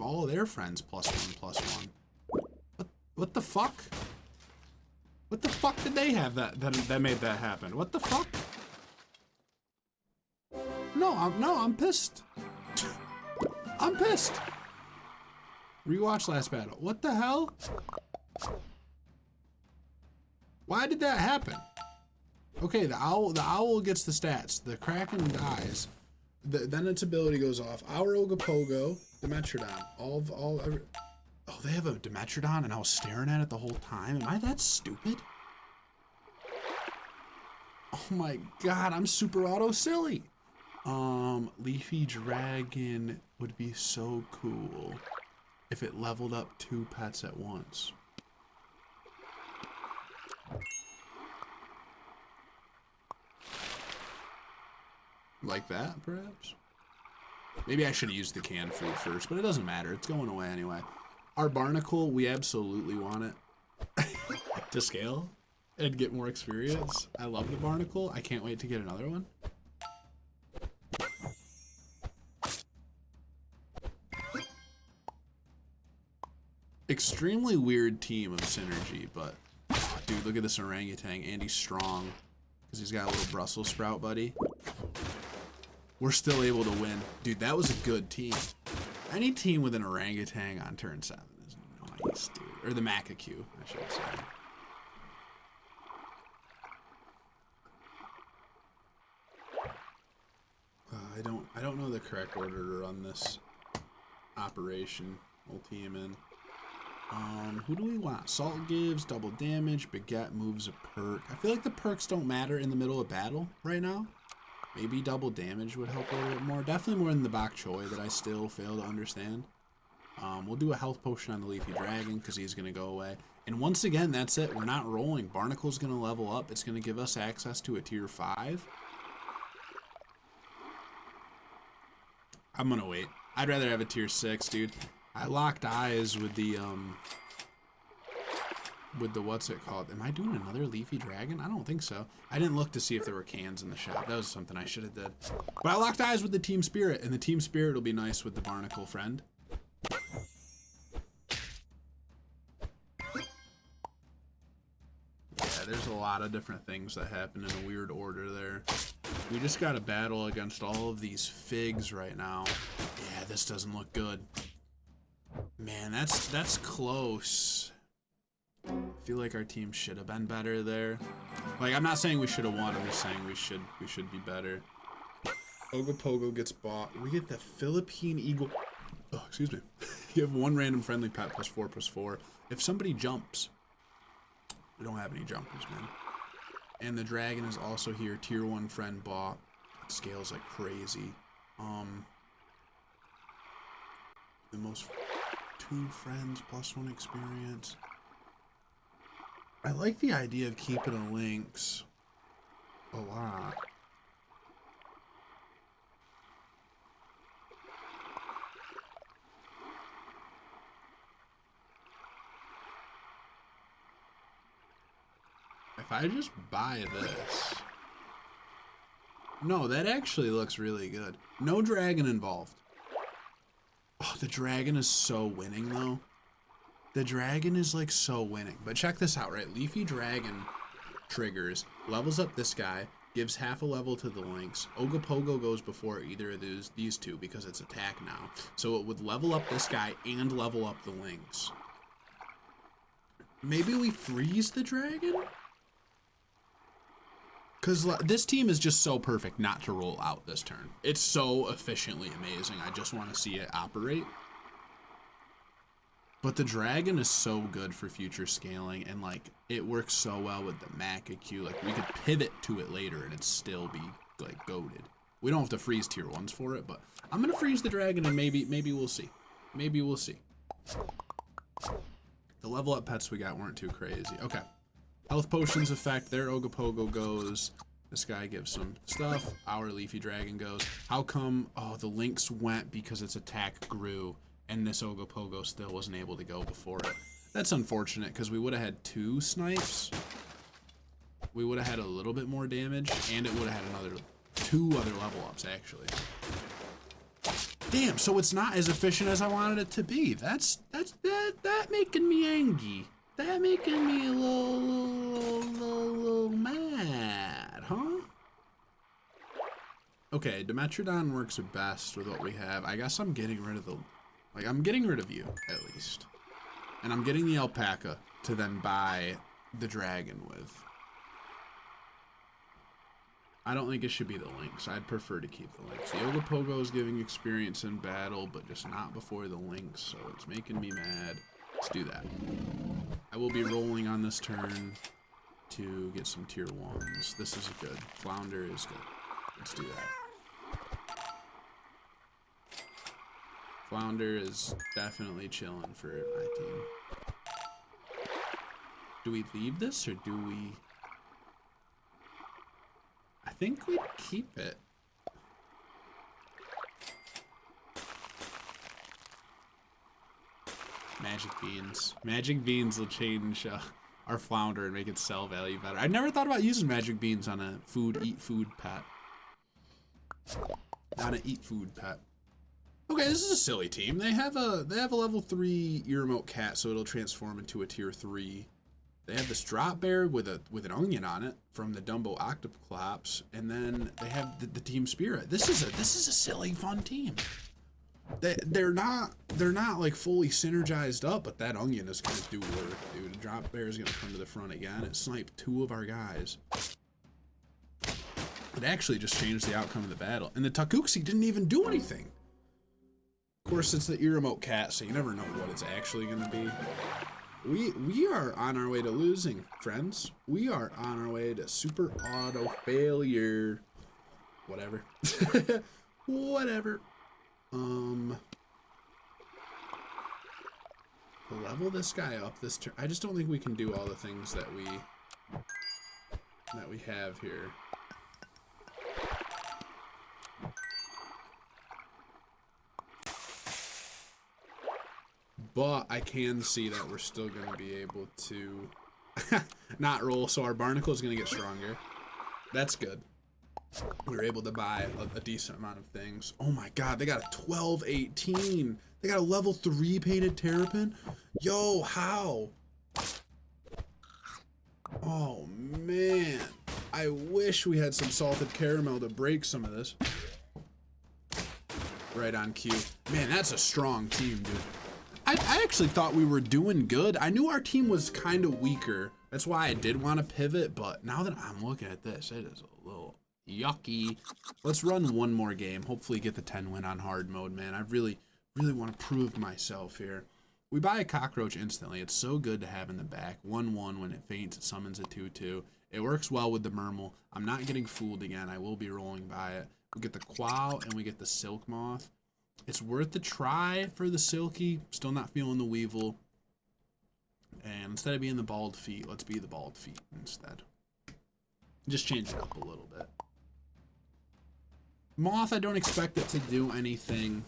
all their friends +1/+1? What the fuck? What the fuck did they have that made that happen? What the fuck? No, I'm pissed. I'm pissed. Rewatch last battle. What the hell? Why did that happen? Okay, the owl gets the stats. The Kraken dies. Then its ability goes off. Our Ogopogo, Dimetrodon. Oh, they have a Dimetrodon and I was staring at it the whole time. Am I that stupid? Oh my god, I'm super auto silly. Leafy Dragon would be so cool if it leveled up 2 pets at once. Like that, perhaps? Maybe I should have used the canned food first, but it doesn't matter. It's going away anyway. Our barnacle, we absolutely want it to scale and get more experience. I love the barnacle. I can't wait to get another one. Extremely weird team of synergy, but oh, dude, look at this orangutan. And he's strong because he's got a little Brussels sprout buddy. We're still able to win. Dude, that was a good team. Any team with an orangutan on turn 7 is nice, dude. Or the Macaque, I should say. I don't know the correct order to run this operation. We'll team in. Who do we want? Salt gives double damage. Baguette moves a perk. I feel like the perks don't matter in the middle of battle right now. Maybe double damage would help a little bit more. Definitely more than the Bok Choy that I still fail to understand. We'll do a health potion on the Leafy Dragon because he's going to go away. And once again, that's it. We're not rolling. Barnacle's going to level up. It's going to give us access to a tier 5. I'm going to wait. I'd rather have a tier 6, dude. I locked eyes with the what's it called? Am I doing another Leafy Dragon? I don't think so. I didn't look to see if there were cans in the shop. That was something I should have did. But I locked eyes with the Team Spirit, and the Team Spirit will be nice with the Barnacle friend. Yeah, there's a lot of different things that happen in a weird order there. We just got to battle against all of these figs right now. Yeah, this doesn't look good. Man, that's close. I feel like our team should have been better there. Like, I'm not saying we should have won. I'm just saying we should be better. Ogopogo gets bought. We get the Philippine Eagle. Oh, excuse me. You have one random friendly pet +4/+4. If somebody jumps, we don't have any jumpers, man. And the dragon is also here. Tier 1 friend bought. It scales like crazy. The most 2 friends +1 experience. I like the idea of keeping a lynx a lot. If I just buy this. No, that actually looks really good. No dragon involved. Oh, the dragon is so winning though. The dragon is like so winning. But check this out, right? Leafy Dragon triggers, levels up this guy, gives half a level to the Lynx. Ogopogo goes before either of these two because it's attack now. So it would level up this guy and level up the Lynx. Maybe we freeze the dragon? Because this team is just so perfect not to roll out this turn. It's so efficiently amazing. I just want to see it operate. But the dragon is so good for future scaling, and like it works so well with the Makakyu. Like we could pivot to it later and it'd still be like goated. We don't have to freeze tier 1s for it, but I'm gonna freeze the dragon and maybe we'll see. Maybe we'll see. The level up pets we got weren't too crazy. Okay. Health potions effect, their Ogopogo goes. This guy gives some stuff. Our Leafy Dragon goes. How come, oh, the Lynx went because its attack grew and this Ogopogo still wasn't able to go before it. That's unfortunate because we would have had 2 snipes. We would have had a little bit more damage and it would have had 2 other level ups actually. Damn, so it's not as efficient as I wanted it to be. That making me angry. That making me a little mad, huh? Okay, Dimetrodon works best with what we have. I guess I'm getting rid of I'm getting rid of you, at least. And I'm getting the alpaca to then buy the dragon with. I don't think it should be the Lynx. I'd prefer to keep the Lynx. The Ogopogo is giving experience in battle, but just not before the Lynx, so it's making me mad. Let's do that. I will be rolling on this turn to get some tier 1s. This is good. Flounder is good. Let's do that. Flounder is definitely chilling for my team. Do we leave this or do we... I think we keep it. Magic beans. Magic beans will change our flounder and make its sell value better. I never thought about using magic beans on a eat food pet. Not an eat food pet. Okay, this is a silly team. They have a level 3 ear remote cat, so it'll transform into a tier 3. They have this drop bear with an onion on it from the Dumbo Octoclops, and then they have the team spirit. This is a silly fun team. They're not like fully synergized up, but that onion is gonna do work, dude. Drop bear is gonna come to the front again. It sniped 2 of our guys. It actually just changed the outcome of the battle, and the Takuxi didn't even do anything. Of course, it's the ear remote cat, so you never know what it's actually gonna be. We are on our way to losing, friends. We are on our way to super auto failure. Whatever. Whatever. Level this guy up this turn. I just don't think we can do all the things that we have here. But I can see that we're still going to be able to not roll, so our barnacle is going to get stronger. That's good. We were able to buy a decent amount of things. Oh my god, they got a 12-18. They got a level 3 painted terrapin. Yo, how? Oh man. I wish we had some salted caramel to break some of this. Right on cue. Man, that's a strong team, dude. I actually thought we were doing good. I knew our team was kind of weaker. That's why I did want to pivot, but now that I'm looking at this, it is a little yucky. Let's run one more game. Hopefully get the 10 win on hard mode, man. I really want to prove myself here. We buy a cockroach instantly. It's so good to have in the back. 1-1 when it faints, it summons a 2-2. It works well with the Mermal. I'm not getting fooled again. I will be rolling by it. We get the Quow and we get the Silk Moth. It's worth the try for the Silky. Still not feeling the Weevil. And instead of being the Bald Feet, let's be the Bald Feet instead. Just change it up a little bit. Moth, I don't expect it to do anything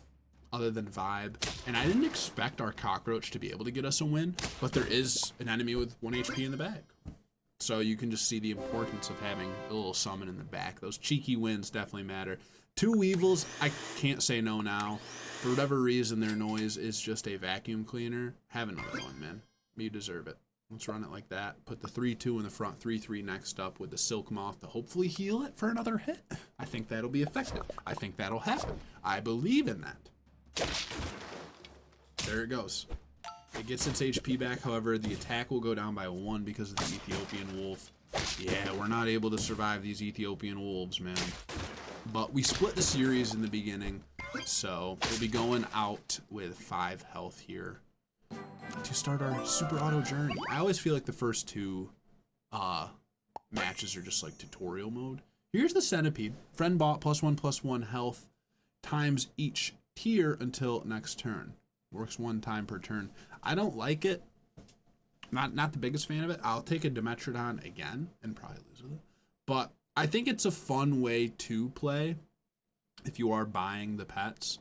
other than vibe. And I didn't expect our cockroach to be able to get us a win, but there is an enemy with 1 HP in the bag. So you can just see the importance of having a little summon in the back. Those cheeky wins definitely matter. 2 Weevils, I can't say no now. For whatever reason, their noise is just a vacuum cleaner. Have another one, man. You deserve it. Let's run it like that. Put the 3-2 in the front, 3-3 next up with the Silk Moth to hopefully heal it for another hit. I think that'll be effective. I think that'll happen. I believe in that. There it goes. It gets its HP back, however, the attack will go down by 1 because of the Ethiopian Wolf. Yeah, we're not able to survive these Ethiopian Wolves, man. But we split the series in the beginning, so we'll be going out with 5 health here to start our super auto journey. I always feel like the first 2 matches are just like tutorial mode. Here's the Centipede. Friend bought +1/+1 health times each tier until next turn. Works 1 time per turn. I don't like it. Not the biggest fan of it. I'll take a Dimetrodon again and probably lose with it. But I think it's a fun way to play if you are buying the pets.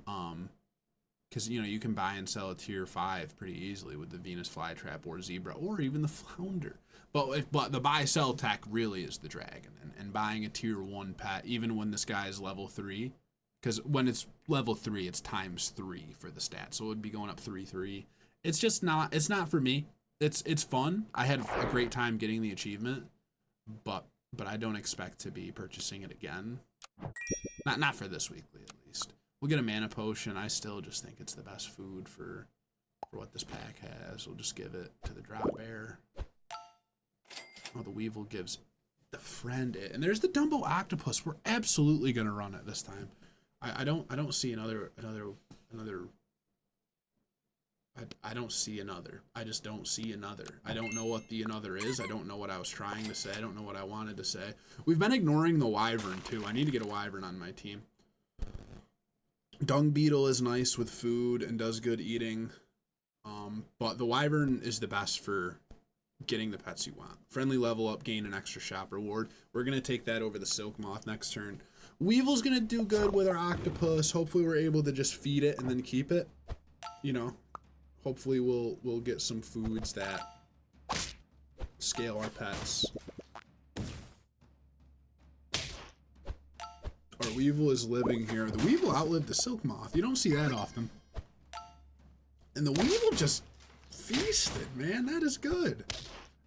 Because, you know, you can buy and sell a tier 5 pretty easily with the Venus Flytrap or Zebra or even the Flounder. But the buy-sell tech really is the Dragon. And buying a tier 1 pet, even when this guy is level 3, because when it's level 3, it's ×3 for the stat. So it would be going up 3-3. It's just not, it's not for me. It's fun. I had a great time getting the achievement, but I don't expect to be purchasing it again. Not for this weekly, at least. We'll get a mana potion. I still just think it's the best food for what this pack has. We'll just give it to the drop bear. Oh, the Weevil gives the friend it. And there's the Dumbo Octopus. We're absolutely gonna run it this time. I don't see another. I don't see another. I just don't see another. I don't know what the another is. I don't know what I was trying to say. I don't know what I wanted to say. We've been ignoring the Wyvern too. I need to get a Wyvern on my team. Dung Beetle is nice with food and does good eating. But the Wyvern is the best for getting the pets you want. Friendly level up, gain an extra shop reward. We're going to take that over the Silk Moth next turn. Weevil's going to do good with our Octopus. Hopefully we're able to just feed it and then keep it. You know, hopefully we'll get some foods that scale our pets. Our Weevil is living here. The Weevil outlived the Silk Moth. You don't see that often. And the Weevil just feasted, man. That is good.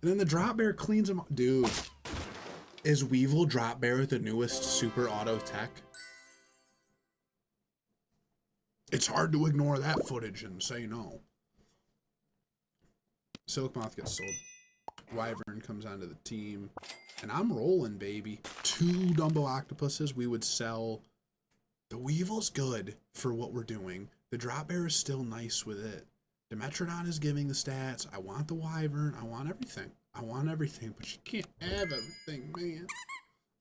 And then the Drop Bear cleans him up. Dude, is Weevil Drop Bear the newest super auto tech? It's hard to ignore that footage and say no. Silk Moth gets sold. Wyvern comes onto the team. And I'm rolling, baby. 2 Dumbo Octopuses. We would sell. The Weevil's good for what we're doing. The Drop Bear is still nice with it. Dimetrodon is giving the stats. I want the Wyvern. I want everything. I want everything, but you can't have everything, man.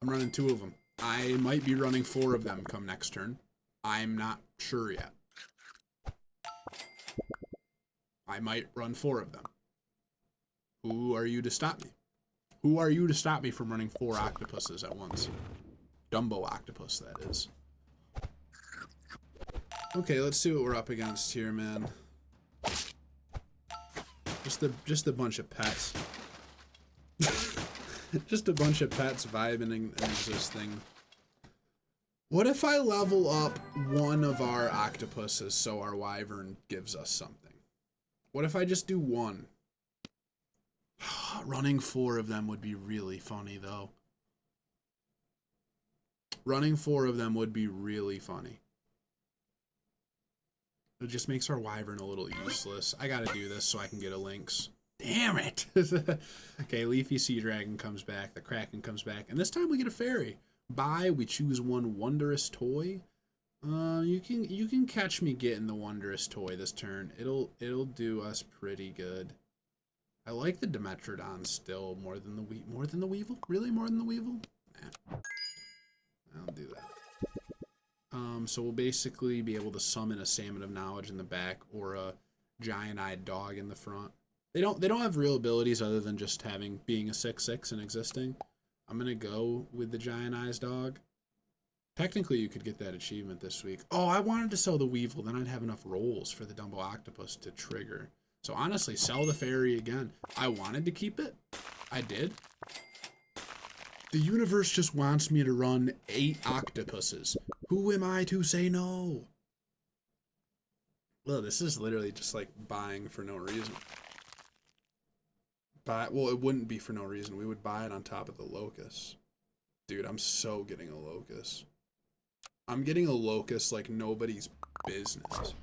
I'm running 2 of them. I might be running 4 of them come next turn. I'm not sure yet. I might run 4 of them. Who are you to stop me? Who are you to stop me from running 4 octopuses at once? Dumbo Octopus, that is. Okay, let's see what we're up against here, man. Just a bunch of pets. Just a bunch of pets vibing and existing. What if I level up one of our octopuses so our Wyvern gives us something? What if I just do 1? Running 4 of them would be really funny, though. Running 4 of them would be really funny. It just makes our Wyvern a little useless. I gotta do this so I can get a Lynx. Damn it! Okay, Leafy Sea Dragon comes back. The Kraken comes back. And this time we get a fairy. Buy, we choose 1 Wondrous Toy. You can catch me getting the Wondrous Toy this turn. It'll do us pretty good. I like the Dimetrodon still more than the Weevil. Really, more than the Weevil? Nah. I'll do that. So we'll basically be able to summon a Salmon of Knowledge in the back or a Giant-Eyed Dog in the front. They don't have real abilities other than just being a 6/6 and existing. I'm gonna go with the Giant-Eyed Dog. Technically, you could get that achievement this week. Oh, I wanted to sell the Weevil, then I'd have enough rolls for the Dumbo Octopus to trigger. So honestly, sell the fairy again. I wanted to keep it. I did? The universe just wants me to run 8 octopuses. Who am I to say no? Well, this is literally just like buying for no reason. Well, it wouldn't be for no reason. We would buy it on top of the locust. Dude, I'm so getting a locust. I'm getting a locust like nobody's business.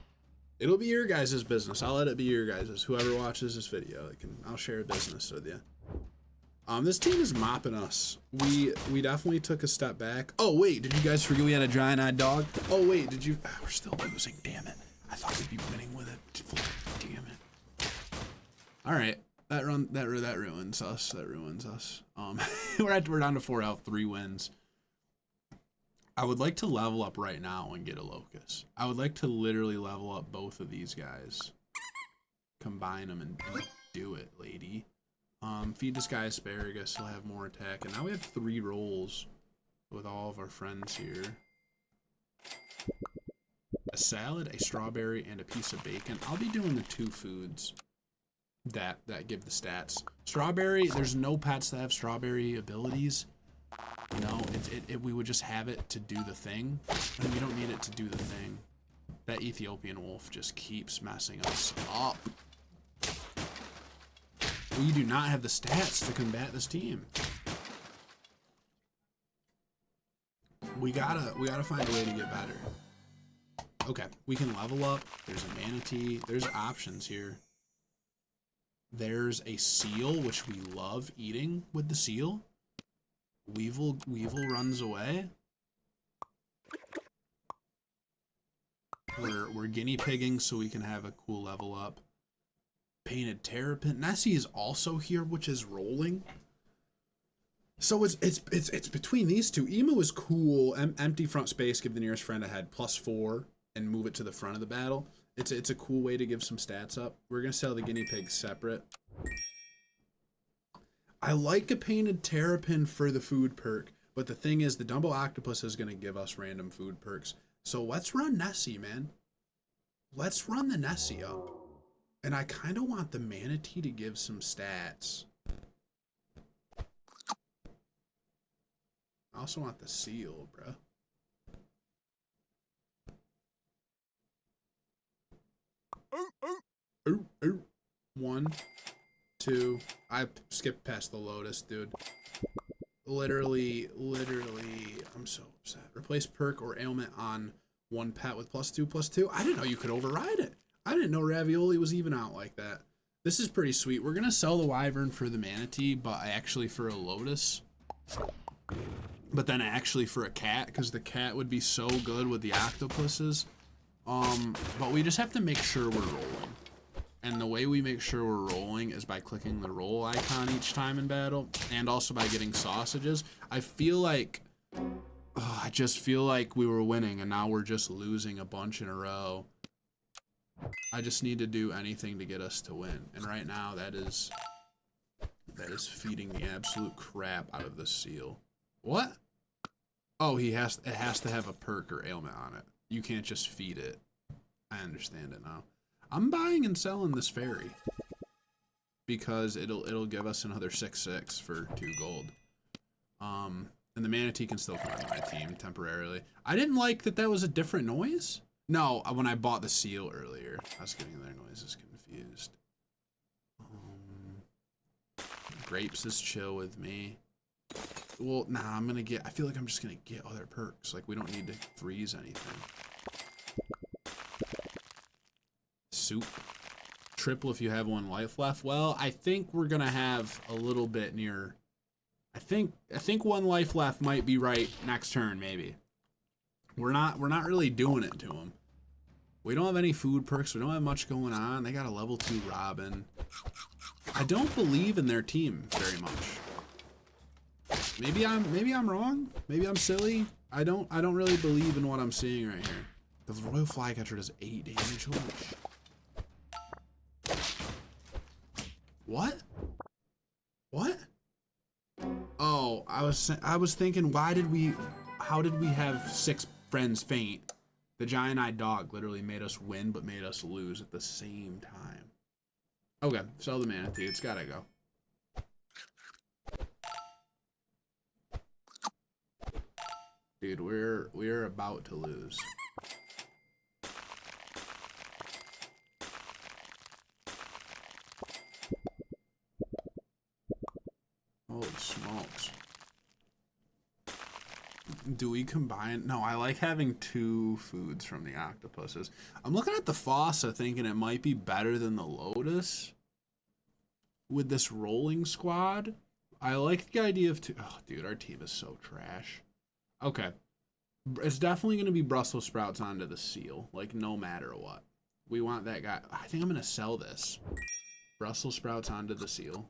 It'll be your guys' business. I'll let it be your guys'. Whoever watches this video, I'll share a business with you. This team is mopping us. We definitely took a step back. Oh wait, did you guys forget we had a giant-eyed dog? Oh wait, did you? We're still losing. Damn it! I thought we'd be winning with it. Damn it! All right, that ruins us. That ruins us. We're down to 4 out, 3 wins. I would like to level up right now and get a locust. I would like to literally level up both of these guys. Combine them and do it, lady. Feed this guy asparagus, he'll have more attack. And now we have 3 rolls with all of our friends here. A salad, a strawberry, and a piece of bacon. I'll be doing the 2 foods that give the stats. Strawberry, there's no pets that have strawberry abilities. You know, we would just have it to do the thing, and we don't need it to do the thing. That Ethiopian wolf just keeps messing us up. We do not have the stats to combat this team. We gotta find a way to get better. Okay, we can level up. There's a manatee. There's options here. There's a seal, which we love eating with the seal. Weevil runs away. We're guinea pigging so we can have a cool level up. Painted terrapin. Nessie is also here, which is rolling. So it's between these two. Emo is cool. Empty front space, give the nearest friend a head +4 and move it to the front of the battle. It's a cool way to give some stats up. We're gonna sell the guinea pigs separate. I like a painted terrapin for the food perk, but the thing is the Dumbo Octopus is gonna give us random food perks. So let's run Nessie, man. Let's run the Nessie up. And I kind of want the manatee to give some stats. I also want the seal, bruh. Ooh. 1, 2. I skipped past the lotus, dude. Literally, I'm so upset. Replace perk or ailment on 1 pet with +2/+2. I didn't know you could override it. I didn't know ravioli was even out like that. This is pretty sweet. We're gonna sell the wyvern for the manatee, but actually for a lotus. But then actually for a cat, because the cat would be so good with the octopuses. But we just have to make sure we're rolling. And the way we make sure we're rolling is by clicking the roll icon each time in battle, and also by getting sausages. I feel like, I just feel like we were winning, and now we're just losing a bunch in a row. I just need to do anything to get us to win, and right now that is feeding the absolute crap out of the seal. What? Oh, it has to have a perk or ailment on it. You can't just feed it. I understand it now. I'm buying and selling this fairy because it'll give us another 6/6 for 2 gold. And the manatee can still come on my team temporarily. I didn't like that was a different noise. No, when I bought the seal earlier, I was getting their noises confused. Grapes is chill with me. Well, nah, I feel like I'm just gonna get other perks. Like, we don't need to freeze anything. Soup. Triple if you have 1 life left. Well, I think we're gonna have a little bit near. I think 1 life left might be right next turn, maybe. We're not really doing it to them. We don't have any food perks. We don't have much going on. They got a level 2 Robin. I don't believe in their team very much. Maybe I'm wrong. Maybe I'm silly. I don't really believe in what I'm seeing right here. The Royal Flycatcher does 8 damage. Holy shit. What? What? Oh, I was thinking, how did we have 6 friends faint? The giant-eyed dog literally made us win, but made us lose at the same time. Okay, sell the manatee. It's gotta go. Dude, we're about to lose. Holy smokes. Do we combine? No, I like having 2 foods from the octopuses. I'm looking at the fossa thinking it might be better than the lotus with this rolling squad. I like the idea of 2. Oh, dude, our team is so trash. Okay. It's definitely going to be Brussels sprouts onto the seal, like no matter what. We want that guy. I think I'm going to sell this. Brussels sprouts onto the seal.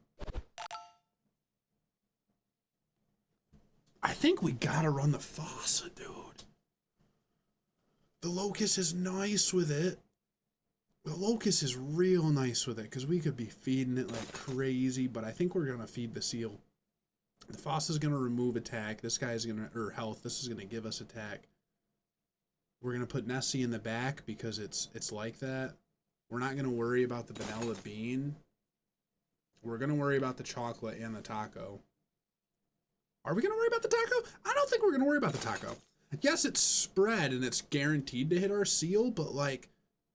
I think we gotta run the fossa, dude. The locust is nice with it. The locust is real nice with it because we could be feeding it like crazy, but I think we're gonna feed the seal. The fossa is gonna remove attack. This guy's gonna, or health. This is gonna give us attack. We're gonna put Nessie in the back because it's like that. We're not gonna worry about the vanilla bean. We're gonna worry about the chocolate and the taco. Are we going to worry about the taco? I don't think we're going to worry about the taco. Yes, it's spread and it's guaranteed to hit our seal, but like,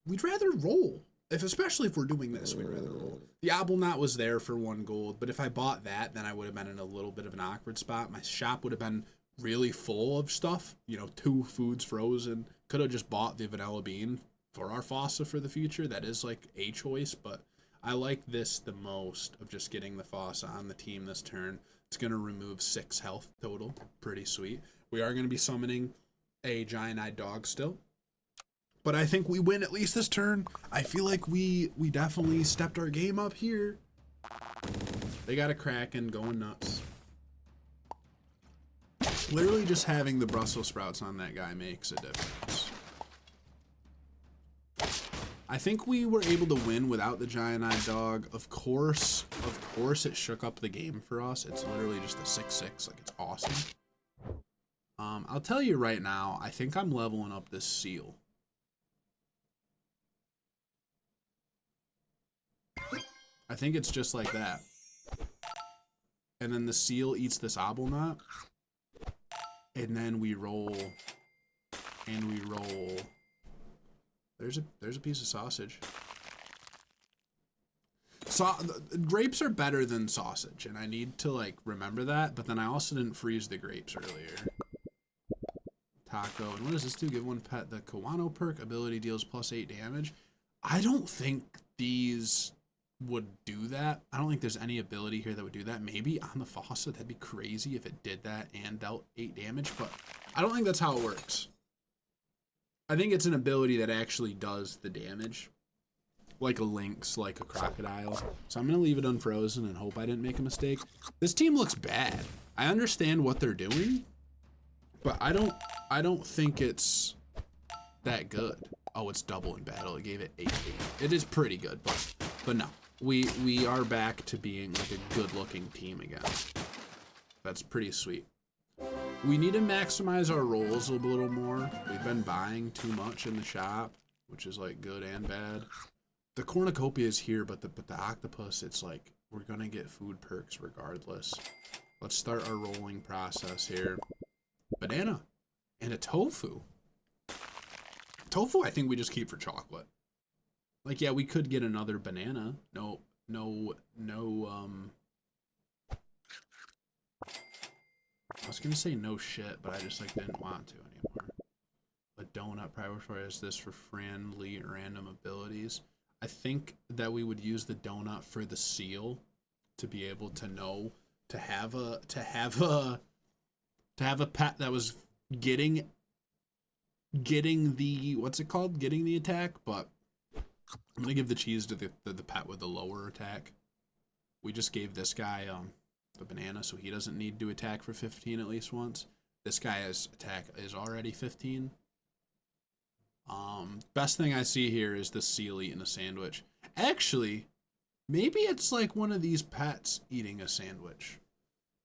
we'd rather roll. Especially if we're doing this, we'd rather roll. The obel knot was there for 1 gold, but if I bought that, then I would have been in a little bit of an awkward spot. My shop would have been really full of stuff. You know, 2 foods frozen. Could have just bought the vanilla bean for our fossa for the future. That is like a choice, but I like this the most of just getting the fossa on the team this turn. It's going to remove 6 health total. Pretty sweet. We are going to be summoning a giant-eyed dog still. But I think we win at least this turn. I feel like we definitely stepped our game up here. They got a Kraken going nuts. Literally just having the Brussels sprouts on that guy makes a difference. I think we were able to win without the giant-eyed dog. Of course, it shook up the game for us. It's literally just a 6-6. Like, it's awesome. I'll tell you right now, I think I'm leveling up this seal. I think it's just like that. And then the seal eats this obel knot. And then we roll. And we roll. There's a piece of sausage. Grapes are better than sausage, and I need to like remember that. But then I also didn't freeze the grapes earlier. Taco, and what does this do? Give 1 pet the Kawano perk. Ability deals +8 damage. I don't think these would do that. I don't think there's any ability here that would do that. Maybe on the fossa, that'd be crazy if it did that and dealt 8 damage. But I don't think that's how it works. I think it's an ability that actually does the damage. Like a lynx, like a crocodile. So I'm going to leave it unfrozen and hope I didn't make a mistake. This team looks bad. I understand what they're doing, but I don't think it's that good. Oh, it's double in battle. It gave it 8. It is pretty good, but no. We are back to being like a good-looking team again. That's pretty sweet. We need to maximize our rolls a little more. We've been buying too much in the shop, which is like good and bad. The cornucopia is here, but the octopus, it's like we're gonna get food perks regardless. Let's start our rolling process here. Banana and a tofu. Tofu, I think we just keep for chocolate. Like, yeah, we could get another banana. No. I was gonna say no shit, but I just like didn't want to anymore. A donut prioritizes this for friendly random abilities. I think that we would use the donut for the seal to be able to know to have a pet that was getting the what's it called? Getting the attack, but I'm gonna give the cheese to the pet with the lower attack. We just gave this guy the banana, so he doesn't need to attack for 15 at least once. This guy's attack is already 15. Best thing I see here is the seal eating a sandwich. Actually, maybe it's like one of these pets eating a sandwich,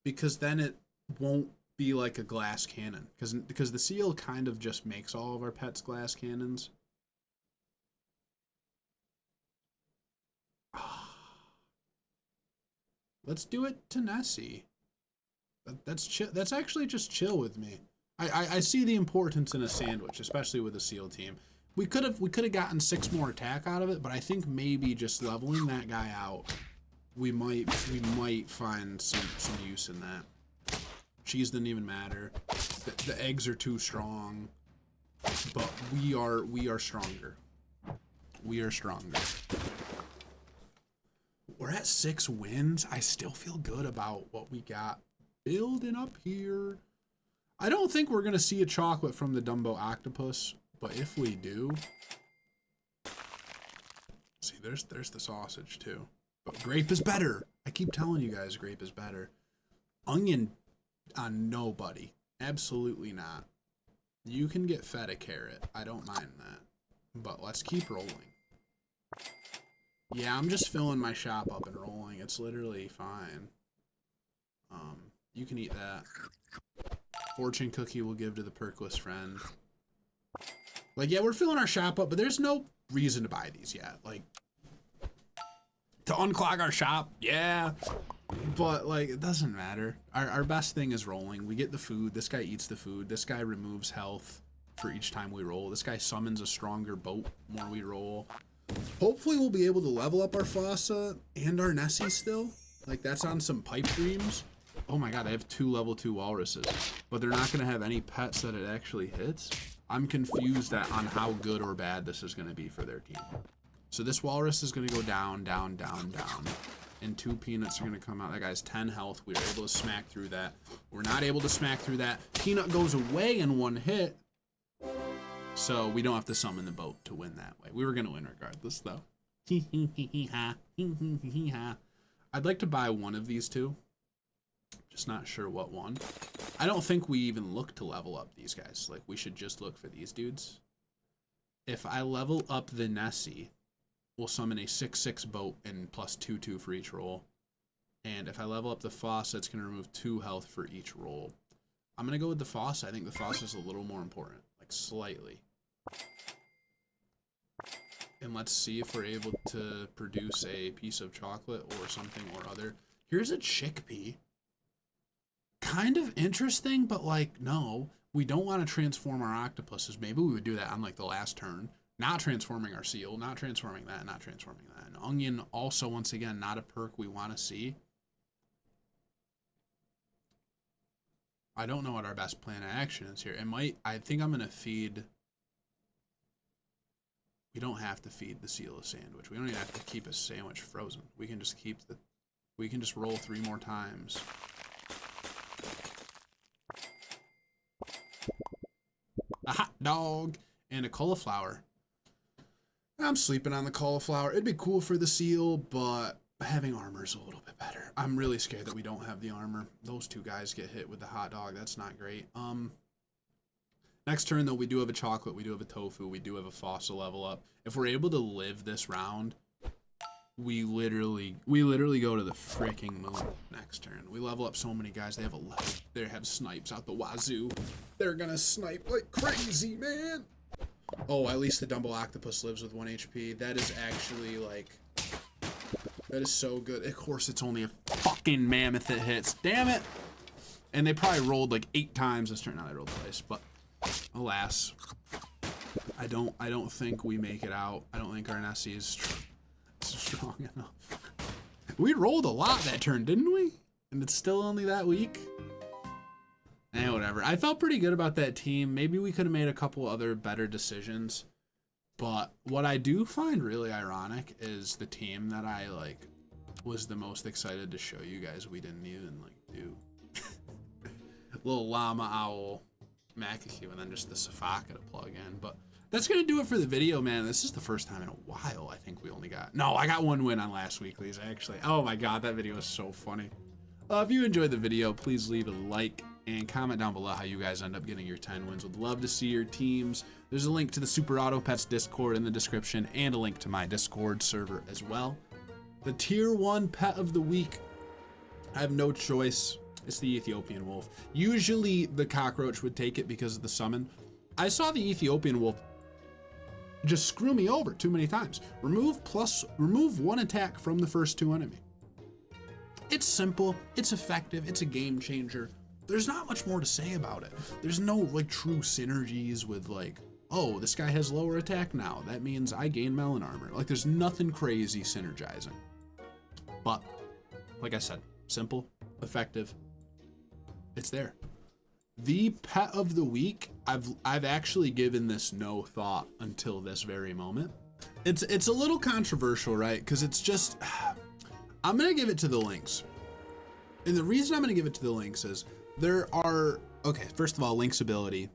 because then it won't be like a glass cannon. Because the seal kind of just makes all of our pets glass cannons. Let's do it to Nessie. That's chill. That's actually just chill with me. I see the importance in a sandwich, especially with a seal team. We could have gotten 6 more attack out of it, but I think maybe just leveling that guy out, we might find some use in that. Cheese didn't even matter. The eggs are too strong, but we are stronger. We are stronger. We're at 6 wins. I still feel good about what we got building up here. I don't think we're gonna see a chocolate from the Dumbo octopus, but if we do, see, there's the sausage too. But grape is better. I keep telling you guys, grape is better. Onion on nobody. Absolutely not. You can get fed a carrot. I don't mind that. But let's keep rolling. Yeah, I'm just filling my shop up and rolling. It's literally fine. You can eat that. Fortune cookie we'll give to the perkless friend. Like, yeah, we're filling our shop up, but there's no reason to buy these yet. Like, to unclog our shop, yeah. But, like, it doesn't matter. Our best thing is rolling. We get the food. This guy eats the food. This guy removes health for each time we roll. This guy summons a stronger boat more we roll. Hopefully we'll be able to level up our Fossa and our Nessie still. Like, that's on some pipe dreams. Oh my god, I have 2 level 2 walruses. But they're not going to have any pets that it actually hits. I'm confused on how good or bad this is going to be for their team. So this walrus is going to go down, down, down, down. And 2 peanuts are going to come out. That guy's 10 health. We were able to smack through that. We're not able to smack through that. Peanut goes away in 1 hit. So we don't have to summon the boat to win that way. We were going to win regardless, though. I'd like to buy one of these 2. Just not sure what one. I don't think we even look to level up these guys. Like, we should just look for these dudes. If I level up the Nessie, we'll summon a 6/6 boat and plus 2/2 for each roll. And if I level up the Fossa, it's going to remove 2 health for each roll. I'm going to go with the Fossa. I think the Fossa is a little more important. Like, slightly. And let's see if we're able to produce a piece of chocolate or something or other. Here's a chickpea. Kind of interesting, but like, no. We don't want to transform our octopuses. Maybe we would do that on like the last turn. Not transforming our seal, not transforming that, not transforming that. And onion also, once again, not a perk we want to see. I don't know what our best plan of action is here. It might, I think I'm going to feed. We don't have to feed the seal a sandwich. We don't even have to keep a sandwich frozen. We can just keep the, we can just roll 3 more times. A hot dog and a cauliflower. I'm sleeping on the cauliflower. It'd be cool for the seal, but having armor is a little bit better. I'm really scared that we don't have the armor. Those 2 guys get hit with the hot dog. That's not great. Next turn, though, we do have a chocolate. We do have a tofu. We do have a Fossa level up. If we're able to live this round, we literally go to the freaking moon next turn. We level up so many guys. They have snipes out the wazoo. They're gonna snipe like crazy, man. Oh, at least the Dumbo octopus lives with 1 HP. That is actually like, that is so good. Of course, it's only a fucking mammoth that hits. Damn it! And they probably rolled like 8 times this turn. Now they rolled twice, but alas, I don't think we make it out. I don't think our Nessie is strong enough. We rolled a lot that turn, didn't we? And it's still only that weak. Whatever. I felt pretty good about that team. Maybe we could have made a couple other better decisions. But what I do find really ironic is the team that I like was the most excited to show you guys we didn't even like do. Little llama owl Makaku and then just the Safaka to plug in. But that's gonna do it for the video, man. This is the first time in a while I think we only got, no, I got 1 win on last weekly's actually. Oh my god, that video is so funny. If you enjoyed the video, please leave a like and comment down below how you guys end up getting your 10 wins. Would love to see your teams. There's a link to the Super Auto Pets Discord in the description and a link to my Discord server as well. The tier 1 pet of the week, I have no choice. It's the Ethiopian wolf. Usually the cockroach would take it because of the summon. I saw the Ethiopian wolf just screw me over too many times. Remove 1 attack from the first 2 enemy. It's simple, it's effective, it's a game changer. There's not much more to say about it. There's no like true synergies with like, oh, this guy has lower attack now. That means I gain melon armor. Like there's nothing crazy synergizing. But like I said, simple, effective. It's there. The pet of the week, I've actually given this no thought until this very moment. It's a little controversial, right? Because it's just, I'm gonna give it to the Lynx. And the reason I'm gonna give it to the Lynx is there are, okay, first of all, Lynx ability,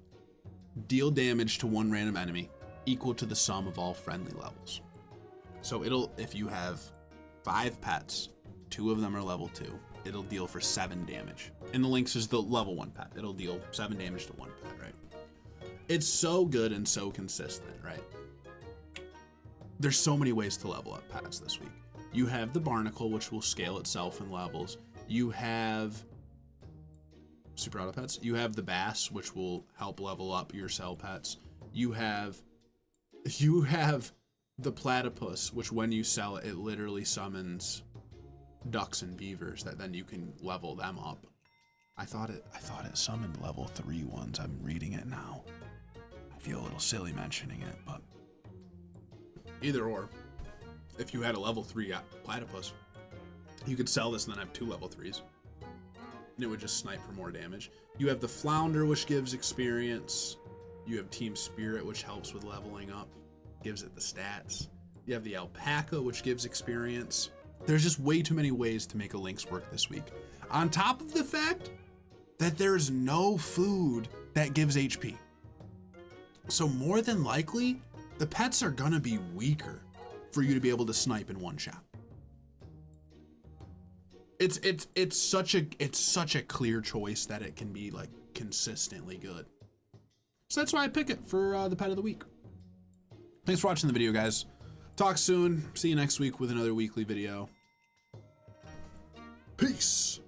deal damage to one random enemy equal to the sum of all friendly levels. So it'll, if you have 5 pets, 2 of them are level 2, it'll deal for 7 damage. And the Lynx is the level 1 pet. It'll deal 7 damage to 1 pet, right? It's so good and so consistent, right? There's so many ways to level up pets this week. You have the Barnacle, which will scale itself in levels. You have super auto pets. You have the Bass, which will help level up your cell pets. You have the Platypus, which when you sell it, it literally summons ducks and beavers that then you can level them up. I thought it summoned level 3 ones. I'm reading it now. I feel a little silly mentioning it, but either or, if you had a level 3 Platypus, you could sell this and then have 2 level 3s. And it would just snipe for more damage. You have the Flounder, which gives experience. You have Team Spirit, which helps with leveling up, gives it the stats. You have the Alpaca, which gives experience. There's just way too many ways to make a Lynx work this week. On top of the fact that there's no food that gives HP. So more than likely, the pets are gonna be weaker for you to be able to snipe in one shot. It's such a clear choice that it can be like consistently good. So that's why I pick it for the pet of the week. Thanks for watching the video, guys. Talk soon. See you next week with another weekly video. Peace.